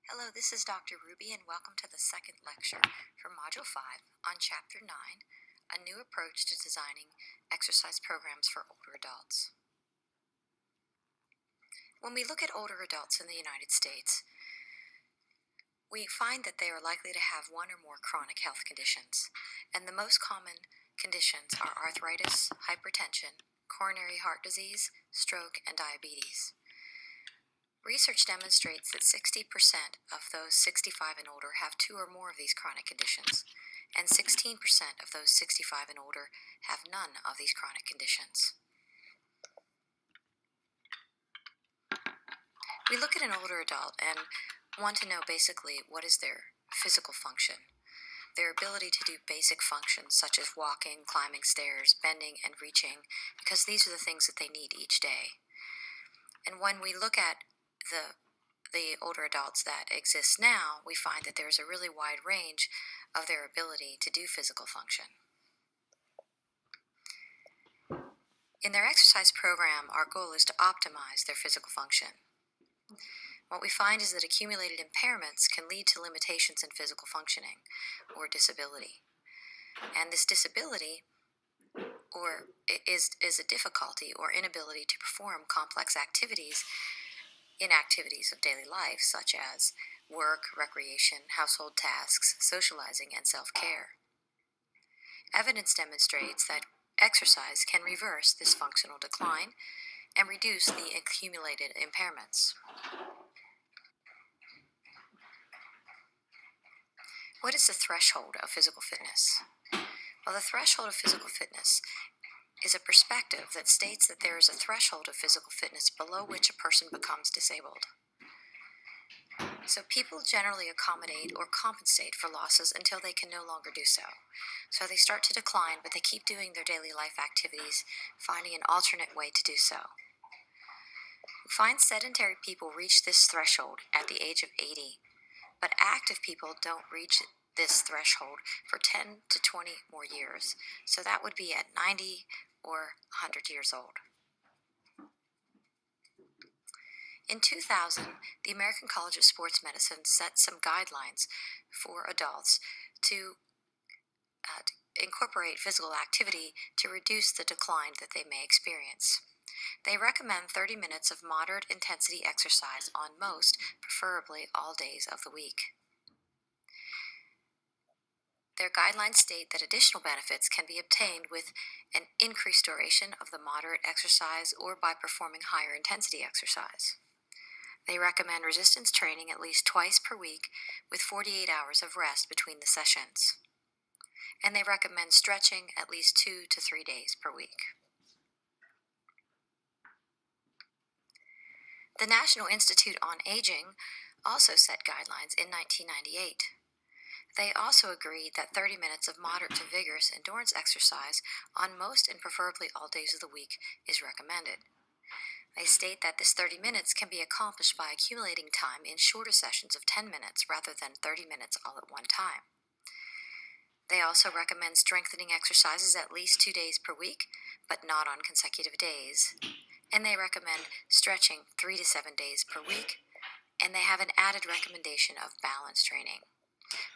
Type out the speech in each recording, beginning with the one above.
Hello, this is Dr. Ruby, and welcome to the second lecture for Module 5 on Chapter 9, A New Approach to Designing Exercise Programs for Older Adults. When we look at older adults in the United States, we find that they are likely to have one or more chronic health conditions, and the most common conditions are arthritis, hypertension, coronary heart disease, stroke, and diabetes. Research demonstrates that 60% of those 65 and older have two or more of these chronic conditions, and 16% of those 65 and older have none of these chronic conditions. We look at an older adult and want to know basically what is their physical function, their ability to do basic functions such as walking, climbing stairs, bending, and reaching, because these are the things that they need each day. And when we look at the older adults that exist now, we find that there's a really wide range of their ability to do physical function. In their exercise program, our goal is to optimize their physical function. What we find is that accumulated impairments can lead to limitations in physical functioning or disability. And this disability is a difficulty or inability to perform complex activities in activities of daily life, such as work, recreation, household tasks, socializing, and self-care. Evidence demonstrates that exercise can reverse this functional decline and reduce the accumulated impairments. What is the threshold of physical fitness? Well, the threshold of physical fitness is a perspective that states that there is a threshold of physical fitness below which a person becomes disabled. So people generally accommodate or compensate for losses until they can no longer do so. So they start to decline, but they keep doing their daily life activities, finding an alternate way to do so. We find sedentary people reach this threshold at the age of 80, but active people don't reach this threshold for 10 to 20 more years. So that would be at 90 or 100 years old. In 2000, the American College of Sports Medicine set some guidelines for adults to incorporate physical activity to reduce the decline that they may experience. They recommend 30 minutes of moderate intensity exercise on most, preferably all days of the week. Their guidelines state that additional benefits can be obtained with an increased duration of the moderate exercise or by performing higher intensity exercise. They recommend resistance training at least twice per week with 48 hours of rest between the sessions. And they recommend stretching at least 2 to 3 days per week. The National Institute on Aging also set guidelines in 1998. They also agreed that 30 minutes of moderate to vigorous endurance exercise on most and preferably all days of the week is recommended. They state that this 30 minutes can be accomplished by accumulating time in shorter sessions of 10 minutes rather than 30 minutes all at one time. They also recommend strengthening exercises at least 2 days per week, but not on consecutive days. And they recommend stretching 3 to 7 days per week, and they have an added recommendation of balance training.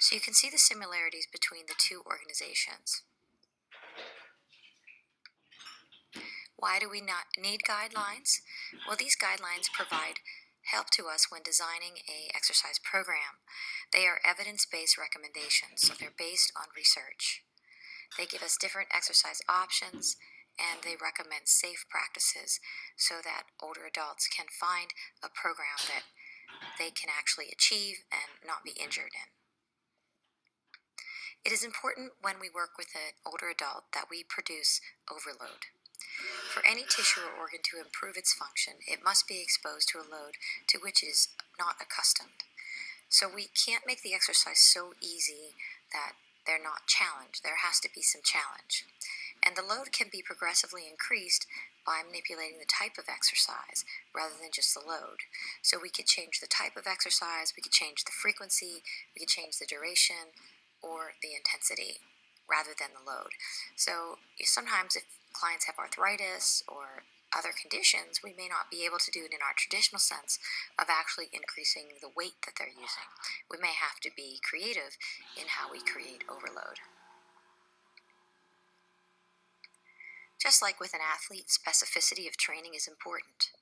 So you can see the similarities between the two organizations. Why do we not need guidelines? Well, these guidelines provide help to us when designing an exercise program. They are evidence-based recommendations, so they're based on research. They give us different exercise options, and they recommend safe practices so that older adults can find a program that they can actually achieve and not be injured in. It is important when we work with an older adult that we produce overload. For any tissue or organ to improve its function, it must be exposed to a load to which it is not accustomed. So we can't make the exercise so easy that they're not challenged. There has to be some challenge. And the load can be progressively increased by manipulating the type of exercise rather than just the load. So we could change the type of exercise, we could change the frequency, we could change the duration, or the intensity rather than the load. So sometimes if clients have arthritis or other conditions, we may not be able to do it in our traditional sense of actually increasing the weight that they're using. We may have to be creative in how we create overload. Just like with an athlete, specificity of training is important.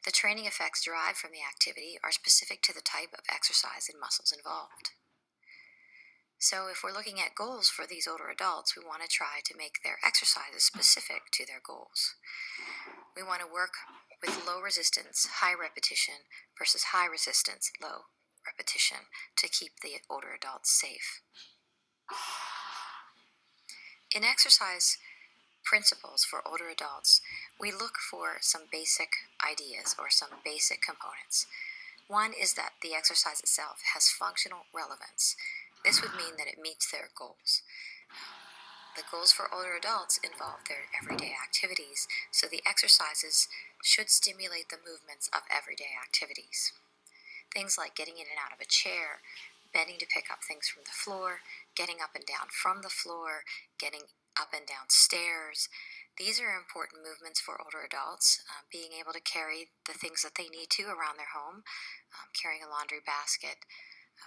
The training effects derived from the activity are specific to the type of exercise and muscles involved. So if we're looking at goals for these older adults, we want to try to make their exercises specific to their goals. We want to work with low resistance, high repetition versus high resistance, low repetition to keep the older adults safe. In exercise principles for older adults, we look for some basic ideas or some basic components. One is that the exercise itself has functional relevance. This would mean that it meets their goals. The goals for older adults involve their everyday activities, so the exercises should stimulate the movements of everyday activities. Things like getting in and out of a chair, bending to pick up things from the floor, getting up and down from the floor, getting up and down stairs. These are important movements for older adults, being able to carry the things that they need to around their home, carrying a laundry basket,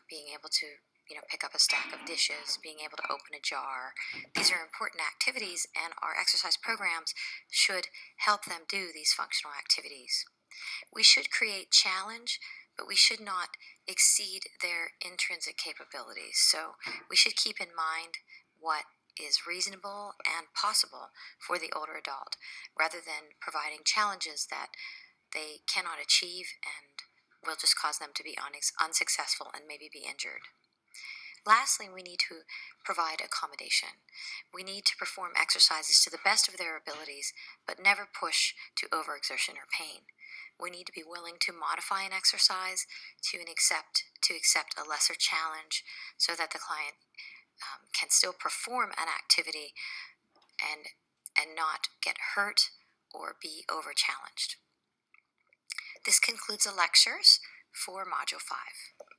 being able to pick up a stack of dishes, being able to open a jar. These are important activities, and our exercise programs should help them do these functional activities. We should create challenge, but we should not exceed their intrinsic capabilities. So we should keep in mind what is reasonable and possible for the older adult, rather than providing challenges that they cannot achieve and will just cause them to be unsuccessful and maybe be injured. Lastly, we need to provide accommodation. We need to perform exercises to the best of their abilities, but never push to overexertion or pain. We need to be willing to modify an exercise to accept a lesser challenge so that the client can still perform an activity and not get hurt or be over-challenged. This concludes the lectures for Module 5.